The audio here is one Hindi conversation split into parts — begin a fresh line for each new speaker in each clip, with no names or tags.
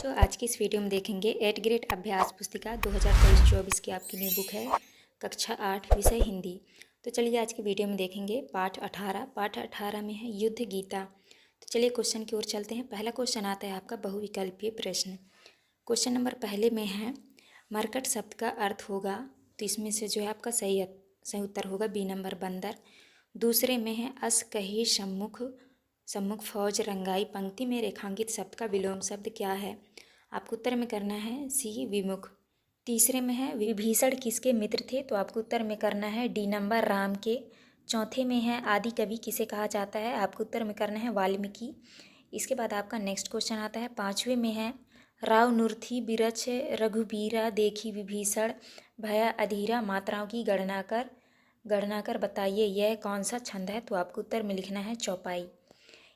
तो आज की इस वीडियो में देखेंगे 8 ग्रेड अभ्यास पुस्तिका 2023-24 की आपकी न्यू बुक है कक्षा 8 विषय हिंदी। तो चलिए आज की वीडियो में देखेंगे पाठ 18 में है युद्ध गीता। तो चलिए क्वेश्चन की ओर चलते हैं। पहला क्वेश्चन आता है आपका बहुविकल्पीय प्रश्न। क्वेश्चन नंबर पहले में है मरकट शब्द का अर्थ होगा, तो इसमें से जो है आपका सही उत्तर होगा बी नंबर बंदर। दूसरे में है अस कही सम्मुख फौज रंगाई, पंक्ति में रेखांकित शब्द का विलोम शब्द क्या है? आपको उत्तर में करना है सी विमुख। तीसरे में है विभीषण किसके मित्र थे? तो आपको उत्तर में करना है डी नंबर राम के। चौथे में है आदि कवि किसे कहा जाता है? आपको उत्तर में करना है वाल्मीकि। इसके बाद आपका नेक्स्ट क्वेश्चन आता है पाँचवें में है राव नुरथी बिरछ रघुबीरा देखी विभीषण भया अधीरा, मात्राओं की गणना कर बताइए यह कौन सा छंद है? तो आपको उत्तर में लिखना है चौपाई।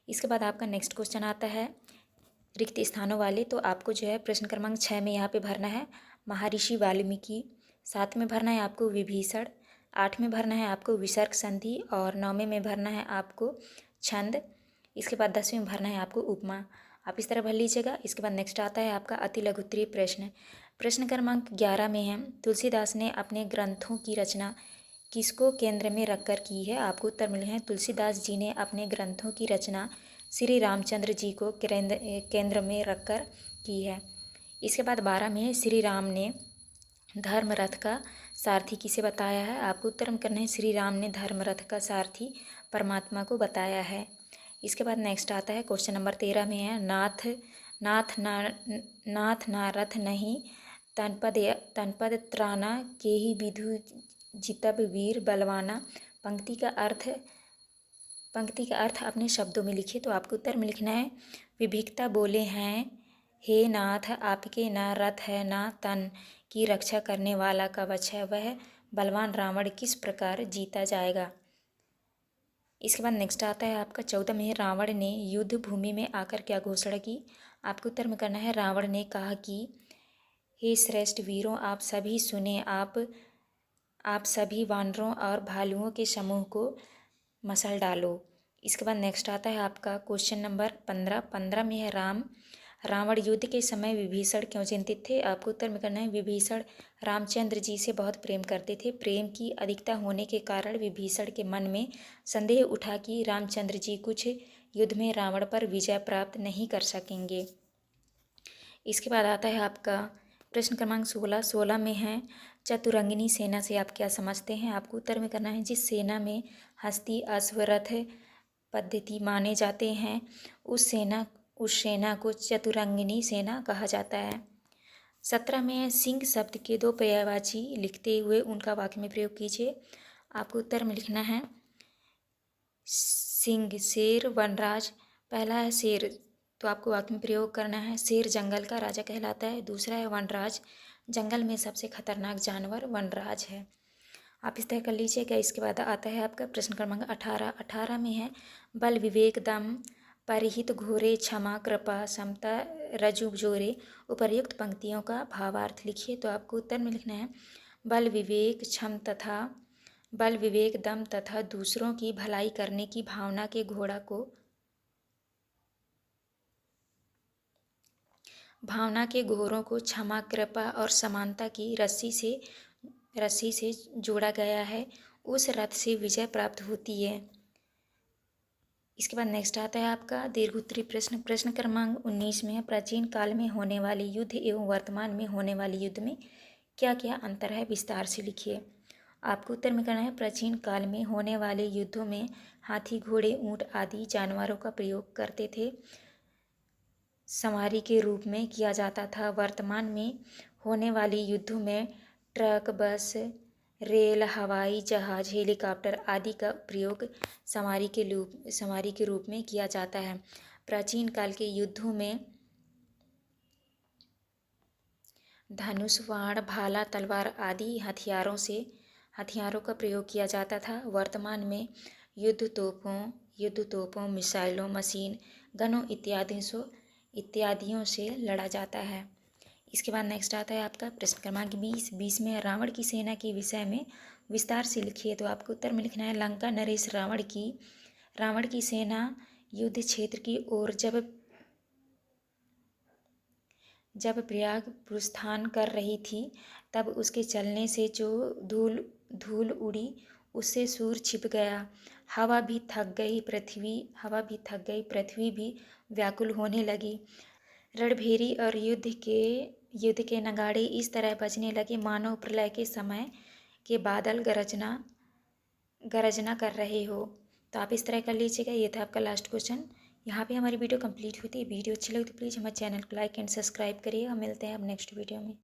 इसके बाद आपका नेक्स्ट क्वेश्चन आता है रिक्त स्थानों वाले। तो आपको जो है प्रश्न क्रमांक 6 में यहाँ पे भरना है महर्षि वाल्मीकि, 7 में भरना है आपको विभीषण, 8 में भरना है आपको विसर्ग संधि और 9वें में भरना है आपको छंद। इसके बाद 10वें में भरना है आपको उपमा। आप इस तरह भर लीजिएगा। इसके बाद नेक्स्ट आता है आपका अति लघु उत्तरीय प्रश्न। प्रश्न क्रमांक 11 में है तुलसीदास ने अपने ग्रंथों की रचना किसको केंद्र में रखकर की है? आपको उत्तर मिले हैं तुलसीदास जी ने अपने ग्रंथों की रचना श्री रामचंद्र जी को केंद्र में रखकर की है। इसके बाद 12 में श्री राम ने धर्म रथ का सारथी किसे बताया है? आपको उत्तर में करना है श्री राम ने धर्म रथ का सारथी परमात्मा को बताया है। इसके बाद नेक्स्ट आता है क्वेश्चन नंबर 13 में है नाथ ना रथ नहीं तनपद त्राना के ही विधु जितब वीर बलवाना, पंक्ति का अर्थ अपने शब्दों में लिखिए। तो आपको उत्तर में लिखना है विभिक्ता बोले हैं हे नाथ आपके ना रथ है ना तन की रक्षा करने वाला कवच है, वह बलवान रावण किस प्रकार जीता जाएगा? इसके बाद नेक्स्ट आता है आपका 14 में रावण ने युद्ध भूमि में आकर क्या घोषणा की? आपको उत्तर में करना है रावण ने कहा कि हे श्रेष्ठ वीरों आप सभी सुने, आप सभी वानरों और भालुओं के समूह को मसल डालो। इसके बाद नेक्स्ट आता है आपका क्वेश्चन नंबर 15 में है रावण युद्ध के समय विभीषण क्यों चिंतित थे? आपको उत्तर में करना है विभीषण रामचंद्र जी से बहुत प्रेम करते थे। प्रेम की अधिकता होने के कारण विभीषण के मन में संदेह उठा कि रामचंद्र जी कुछ युद्ध में रावण पर विजय प्राप्त नहीं कर सकेंगे। इसके बाद आता है आपका प्रश्न क्रमांक 16 में है चतुरंगिनी सेना से आप क्या समझते हैं? आपको उत्तर में करना है जिस सेना में हस्ती अश्व रथ पद्धति माने जाते हैं उस सेना को चतुरंगिनी सेना कहा जाता है। 17 में सिंह शब्द के दो पर्यायवाची लिखते हुए उनका वाक्य में प्रयोग कीजिए। आपको उत्तर में लिखना है सिंह शेर वनराज। पहला है शेर, तो आपको वाक्य में प्रयोग करना है शेर जंगल का राजा कहलाता है। दूसरा है वनराज, जंगल में सबसे खतरनाक जानवर वनराज है। आप इस तरह कर लीजिएगा। इसके बाद आता है आपका प्रश्न क्रमांक 18 में है बल विवेक दम परिहित घोरे क्षमा कृपा समता रजु जोरे, उपर्युक्त पंक्तियों का भावार्थ लिखिए। तो आपको उत्तर में लिखना है बल विवेक दम तथा दूसरों की भलाई करने की भावना के घोड़ों को क्षमा कृपा और समानता की रस्सी से जोड़ा गया है, उस रथ से विजय प्राप्त होती है। इसके बाद नेक्स्ट आता है आपका दीर्घोत्तरीय प्रश्न क्रमांक 19 में है प्राचीन काल में होने वाले युद्ध एवं वर्तमान में होने वाले युद्ध में क्या क्या अंतर है, विस्तार से लिखिए। आपको उत्तर में करना है प्राचीन काल में होने वाले युद्धों में हाथी घोड़े ऊंट आदि जानवरों का प्रयोग करते थे, सवारी के रूप में किया जाता था। वर्तमान में होने वाले युद्धों में ट्रक बस रेल हवाई जहाज हेलीकॉप्टर आदि का प्रयोग सवारी के रूप में किया जाता है। प्राचीन काल के युद्धों में धनुष बाण भाला तलवार आदि हथियारों का प्रयोग किया जाता था। वर्तमान में युद्ध तोपों मिसाइलों मशीन गनों इत्यादियों से लड़ा जाता है। इसके बाद नेक्स्ट आता है आपका प्रश्न क्रमांक 20 में रावण की सेना के विषय में विस्तार से लिखिए। तो आपको उत्तर में लिखना है लंका नरेश रावण की सेना युद्ध क्षेत्र की ओर जब जब प्रयाग प्रस्थान कर रही थी तब उसके चलने से जो धूल धूल उड़ी उससे सूर छिप गया। हवा भी थक गई, पृथ्वी भी व्याकुल होने लगी। रणभेरी और युद्ध के नगाड़े इस तरह बजने लगे मानो प्रलय के समय के बादल गरजना कर रहे हो। तो आप इस तरह कर लीजिएगा। ये था आपका लास्ट क्वेश्चन। यहाँ पे हमारी वीडियो कंप्लीट होती है। वीडियो अच्छी लगी तो प्लीज़ हमारे चैनल को लाइक एंड सब्सक्राइब करिएगा। मिलते हैं अब नेक्स्ट वीडियो में।